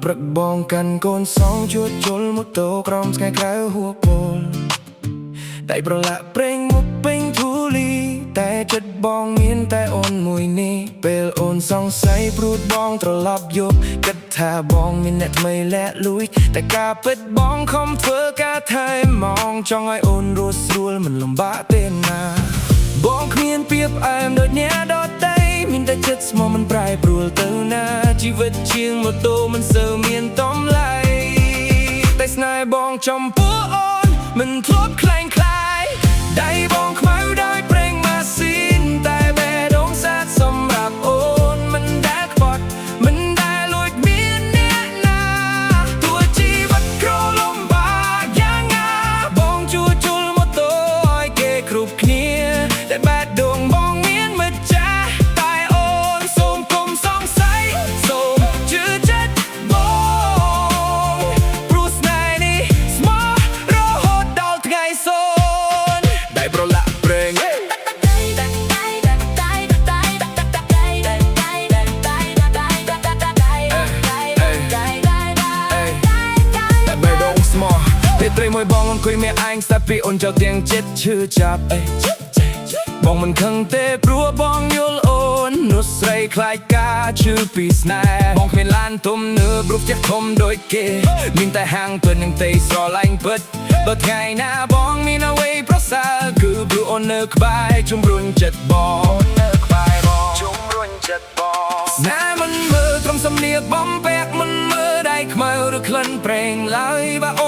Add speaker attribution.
Speaker 1: ព្រឹកបងកាន់កូនសងជួចជុលម៉ូតូក្រោមស្កាយក្រៅហួរពលដៃប្រឡាក់ប្រេងមកពេញធូលីតែចិត្តបងមានតែអូនមួយនេះពេលអូនសង្ស័យព្រួតបងត្រឡប់យកគិតថាបងមានអ្នកថ្មីលាក់លួយតែការពិតបងខំធ្វើការថែមងចង់ឲ្យអូនរស់ស្រួលមិនលំបាកទេណាបងគ្មានពាក្យផ្អែមដូចអ្នកដទៃមានតែចិត្តស្មោះមិនប្រែប្រួលទៅណាជីវិតជាងម៉ូតូមិនសូវមានតម្លៃតែស្នេហ៍បងចំពោះអូនមិនធ្លាប់คล้ายคล้ายដៃបងខ្មៅដោយប្រេងម៉ាស៊ីនតែបេះដូងសាទសម្រាប់អូនមិនដែលខ្វាត់មិនដែលលួចមានអ្នកណាទោះជីវិតក្រលំបាកយ៉ាងណាបងជួសជុលម៉ូតូឲ្យគេគ្រប់គ្នាតែបេះដូងបងមានម្ចាស់តែអូនសូមកុំសង្ស័យសូមជឿចិត្តបងព្រោះស្នេហ៍នេះស្មោះរហូតដល់ថ្ងៃសូន្យដៃប្រឡាក់ប្រេងពេលត្រីមួយបងអង្គុយមានអញស្ដាប់ពីអូនចោលទៀងចិត្តឈឺចាប់បងមិនខឹងទេព្រោះបងយល់អូននោះស្រីខ្លាចការឈឺពីស្នេហ៍បងគ្មានឡានធំនឿបរូបផ្ទះធំដូចគេមានតែហាងពិតនឹងទេស្រឡាញ់ពិតបើថ្ងៃណាបងមានអ្វីប្រសើរគឺព្រោះអូននៅក្បែរជំរុញចិត្តបងនៅក្បែរបងជំរុញចិត្តបងស្នេហ៍មិនមើលត្រឹមសំនៀកបំពាក់មិនមើលដៃខ្មៅឬក្លិនប្រេងឡើយបើអូ